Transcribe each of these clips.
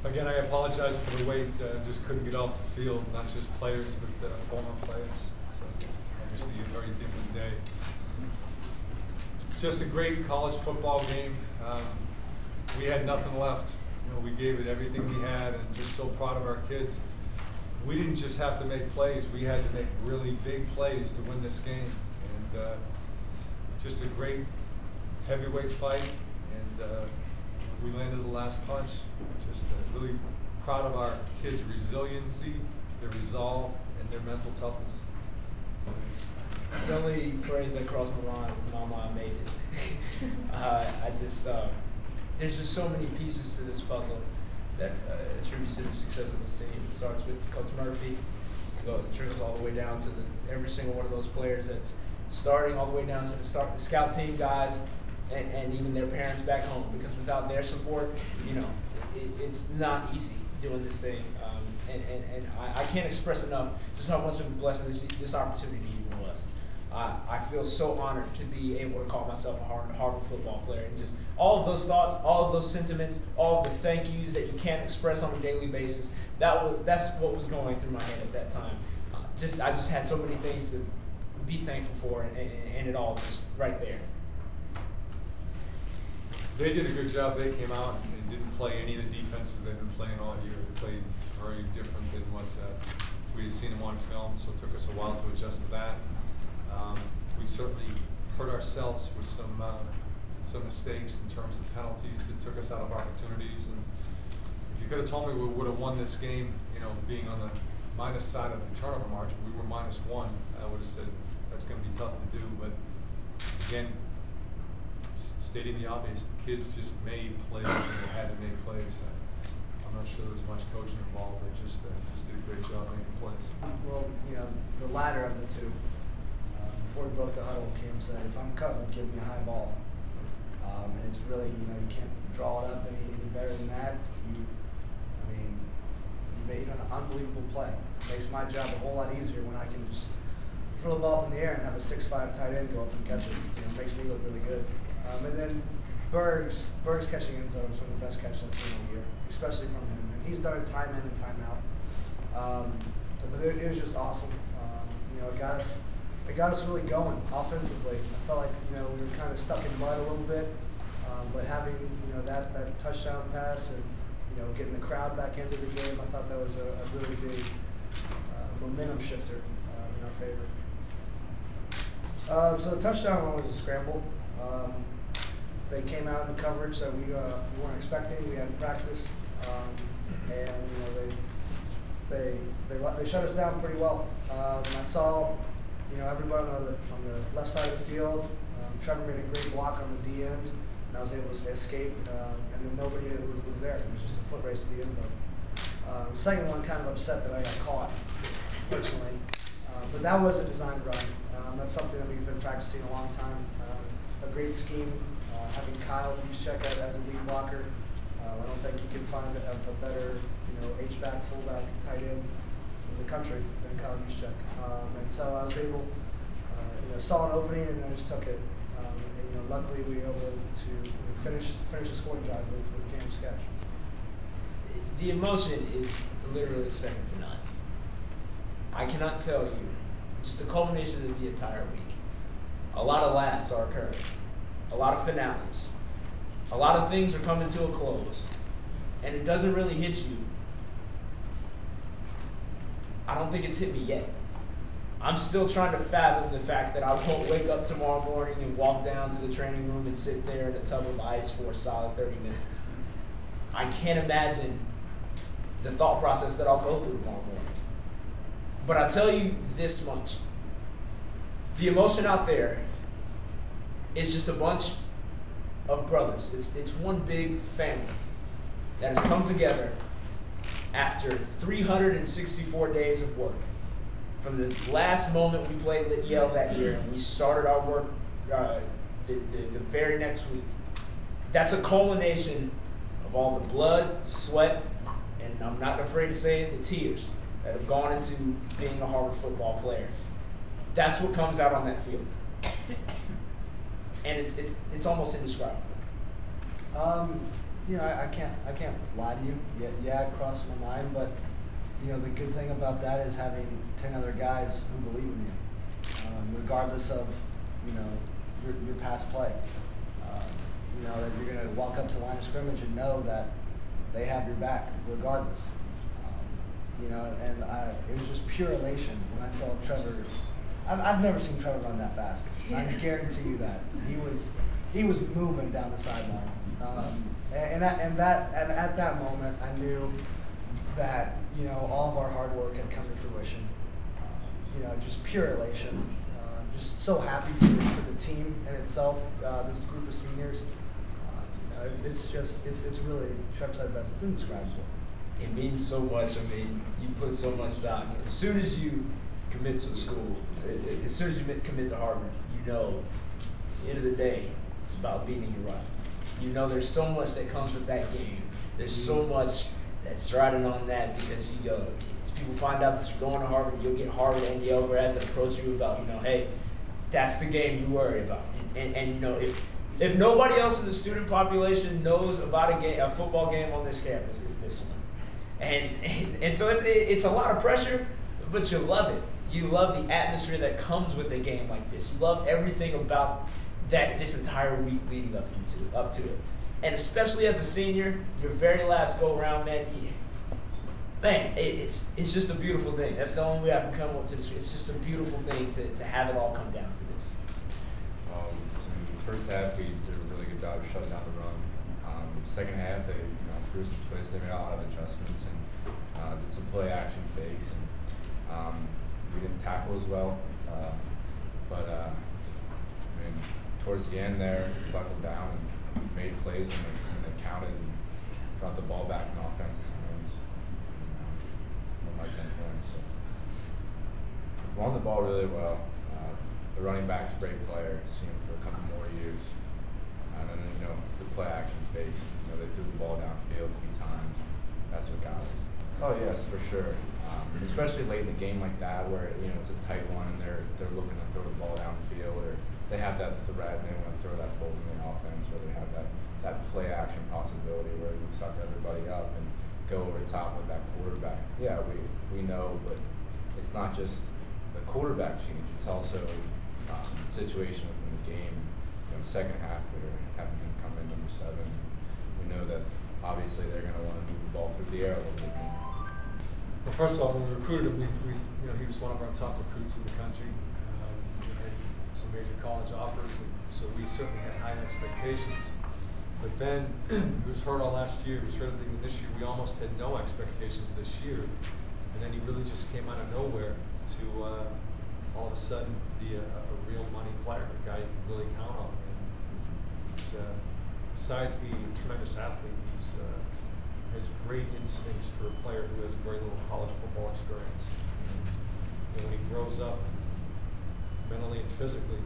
Again, I apologize for the wait. Just couldn't get off the field, not just players, but former players. It's obviously a very different day. Just a great college football game. We had nothing left. You know, we gave it everything we had, and just so proud of our kids. We didn't just have to make plays. We had to make really big plays to win this game. And just a great heavyweight fight. And we landed the last punch. Just really proud of our kids' resiliency, their resolve, and their mental toughness. The only phrase that crossed my mind was "Mama, I made it." There's just so many pieces to this puzzle that attributes to the success of this team. It starts with Coach Murphy. It trickles all the way down to every single one of those players that's starting, all the way down to the scout team guys, and even their parents back home. Because without their support, it's not easy doing this thing. And I can't express enough just how much of a blessing this opportunity even was. I feel so honored to be able to call myself a Harvard football player, and just all of those thoughts, all of those sentiments, all of the thank yous that you can't express on a daily basis. That's what was going through my head at that time. I just had so many things to be thankful for, and it all just right there. They did a good job. They came out and didn't play any of the defenses they've been playing all year. They played very different than what we had seen them on film, so it took us a while to adjust to that. We certainly hurt ourselves with some mistakes in terms of penalties that took us out of opportunities. And if you could have told me we would have won this game, being on the minus side of the turnover margin, we were -1. I would have said that's going to be tough to do. But again, stating the obvious, the kids just made plays. They had to make plays. I'm not sure there was much coaching involved. They just did a great job making plays. Well, the latter of the two. Before we broke the huddle, Kim said, "If I'm covered, give me a high ball." And it's really, you can't draw it up any better than that. You made an unbelievable play. It makes my job a whole lot easier when I can just throw the ball up in the air and have a 6'5" tight end go up and catch it. It makes me look really good. And then Berg's catching end zone is one of the best catches I've seen all year, especially from him. And he's done it time in and time out. But it was just awesome. It got us really going offensively. I felt like we were kind of stuck in mud a little bit, but having that touchdown pass and getting the crowd back into the game, I thought that was a really big momentum shifter in our favor. So the touchdown one was a scramble. They came out in the coverage that we weren't expecting. We hadn't practiced, and they shut us down pretty well. I saw everybody on the left side of the field. Trevor made a great block on the D end, and I was able to escape. And then nobody was there. It was just a foot race to the end zone. The second one, kind of upset that I got caught personally, but that was a designed run. That's something that we've been practicing a long time. A great scheme. Having Kyle Juszczyk as a lead blocker, I don't think you can find a better, H-back, fullback, tight end in the country than Kyle Juszczyk. And so I was able, saw an opening and I just took it. And luckily we were able to finish the scoring drive with Cam's catch. The emotion is literally second to none. I cannot tell you, just the culmination of the entire week. A lot of lasts are occurring. A lot of finales. A lot of things are coming to a close. And it doesn't really hit you. I don't think it's hit me yet. I'm still trying to fathom the fact that I won't wake up tomorrow morning and walk down to the training room and sit there in a tub of ice for a solid 30 minutes. I can't imagine the thought process that I'll go through tomorrow morning. But I tell you this much. The emotion out there is just a bunch of brothers. It's one big family that has come together after 364 days of work. From the last moment we played at Yale that year and we started our work the very next week. That's a culmination of all the blood, sweat, and I'm not afraid to say it, the tears that have gone into being a Harvard football player. That's what comes out on that field. And it's almost indescribable. You know, I can't lie to you. Yeah, it crossed my mind, but you know, the good thing about that is having 10 other guys who believe in you, regardless of, you know, your past play. You know, that you're going to walk up to the line of scrimmage and know that they have your back regardless. You know, and it was just pure elation when I saw Trevor. I've never seen Trevor run that fast. I can guarantee you that. He was moving down the sideline. And at that moment, I knew that, you know, all of our hard work had come to fruition. You know, just pure elation. Just so happy for the team and itself, this group of seniors. You know, it's really, Trevor said best, it's indescribable. It means so much. I mean, you put so much stock. As soon as you commit to a school, as soon as you commit to Harvard, you know, at the end of the day, it's about beating your rival. You know, there's so much that comes with that game. There's so much that's riding on that because you go. If people find out that you're going to Harvard, you'll get Harvard and Yale grads that approach you about, you know, hey, that's the game you worry about. And you know, if nobody else in the student population knows about a football game on this campus, it's this one. And so it's a lot of pressure, but you love it. You love the atmosphere that comes with a game like this. You love everything about this entire week leading up to it. And especially as a senior, your very last go around, man, it's just a beautiful thing. That's the only way I can come up to this. It's just a beautiful thing to have it all come down to this. In the first half, we did a really good job of shutting down the run. Second half, they threw some twists. They made a lot of adjustments and did some play action fakes. And we didn't tackle as well, but I mean, towards the end there, we buckled down and made plays when they counted and got the ball back in offense's hands. Won by 10 points. So we won the ball really well. The running back's a great player. Seen him for a couple more years. And then, you know, the play action fakes. You know, they threw the ball downfield a few times. That's what got us. Oh yes, for sure. Especially late in the game like that, where you know it's a tight one and they're looking to throw the ball downfield, or they have that threat and they want to throw that folding in offense, where they have that play action possibility where they can suck everybody up and go over the top with that quarterback. Yeah, we know, but it's not just the quarterback change; it's also the situation within the game. You know, the second half they're having him come in number 7. We know that obviously they're going to want to move the ball through the air a little bit more. Well, first of all, when we recruited him, you know, he was one of our top recruits in the country. We had some major college offers, and so we certainly had high expectations. But then he was hurt all last year. He was hurt at the beginning of this year. We almost had no expectations this year, and then he really just came out of nowhere to all of a sudden be a real money player, a guy you can really count on. And he's, besides being a tremendous athlete, he's has great instincts for a player who has very little college football experience. And when he grows up, mentally and physically,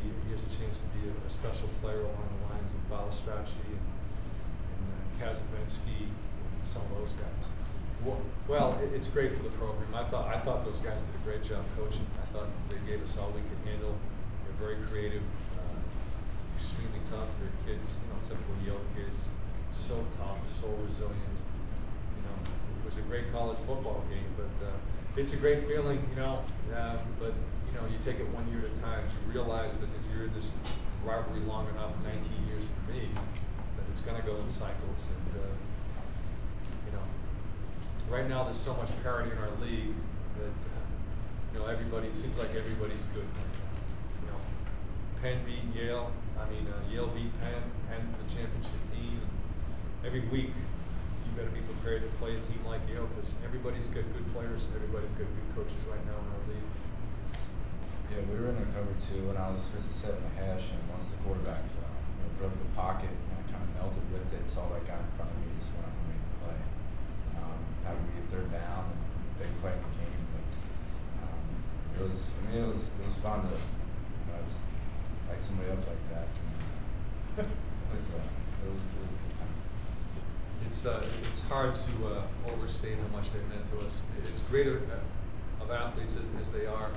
he has a chance to be a special player along the lines of Balistracci and Kazavinsky and some of those guys. Well, it's great for the program. I thought those guys did a great job coaching. I thought they gave us all we could handle. They're very creative, extremely tough. They're kids, you know, typical Yale kids. So tough, so resilient. You know, it was a great college football game, but it's a great feeling, you know. But you know, you take it one year at a time. You realize that if you're in this rivalry long enough, 19 years for me, that it's going to go in cycles. And you know, right now there's so much parity in our league that you know it seems like everybody's good. You know, Penn beat Yale. Yale beat Penn. Penn's the championship team. Every week, you better be prepared to play a team like Yale because everybody's got good players and everybody's got good coaches right now in our league. Yeah, we were in a cover 2 when I was supposed to set in the hash, and once the quarterback broke the pocket, and I kind of melted with it, saw that guy in front of me, just went up and made the play. Happened to be a 3rd down and big play in the game, but it was fun to just light somebody up like that. It was good. It's hard to overstate how much they meant to us. As great of athletes as they are,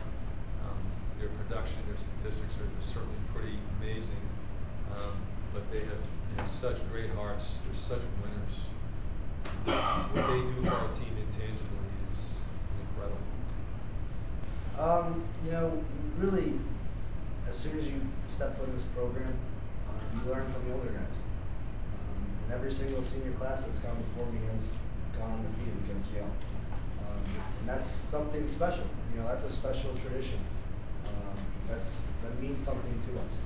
their production, their statistics are certainly pretty amazing. But they have such great hearts. They're such winners. What they do for our team intangibly is incredible. You know, really, as soon as you step foot in this program, you learn from the older guys. And every single senior class that's gone before me has gone undefeated against Yale. And that's something special. You know, that's a special tradition. That means something to us.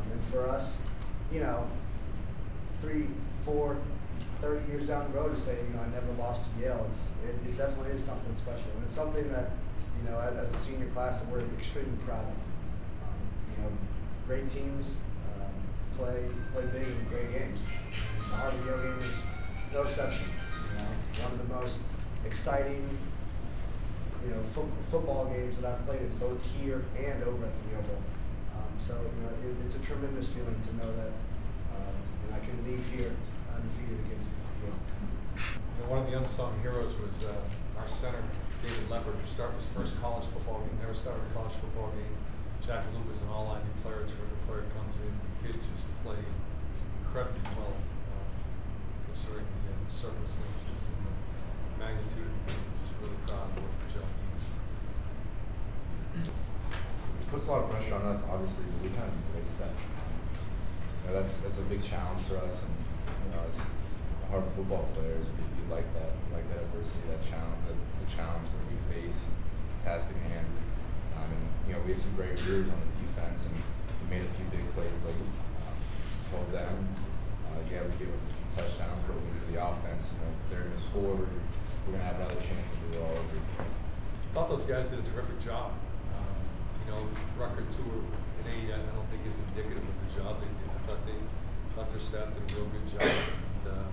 And for us, you know, 3, 4, 30 years down the road to say, you know, I never lost to Yale, it definitely is something special. And it's something that, you know, as a senior class that we're extremely proud of. You know, great teams play big and great games. The Harvard-Yale game is no exception. You know, one of the most exciting, you know, football games that I've played in both here and over at the Yale Bowl. So, you know, it's a tremendous feeling to know that you know, I can leave here undefeated against Yale. You know, one of the unsung heroes was our center, David Leopard, who started his first college football game, never started a college football game. Jack Luke is an all-line player, terrific player, comes in, the kid just played incredibly well, considering the circumstances and the magnitude of the game. Just really proud of what Joe did. It puts a lot of pressure on us, obviously, but we kind of embrace that. You know, that's a big challenge for us, and you know, as Harvard football players, we like that adversity, that challenge, the challenge that we face, task at hand. And you know, we had some great years on the defense, and we made a few big plays late. Told them, yeah, we gave up a few touchdowns, but we do the offense. You know, they're going to score. We're going to have another chance to do it all over. I thought those guys did a terrific job. You know, record 2 in 8, I don't think is indicative of the job they did. I thought their staff did a real good job. And,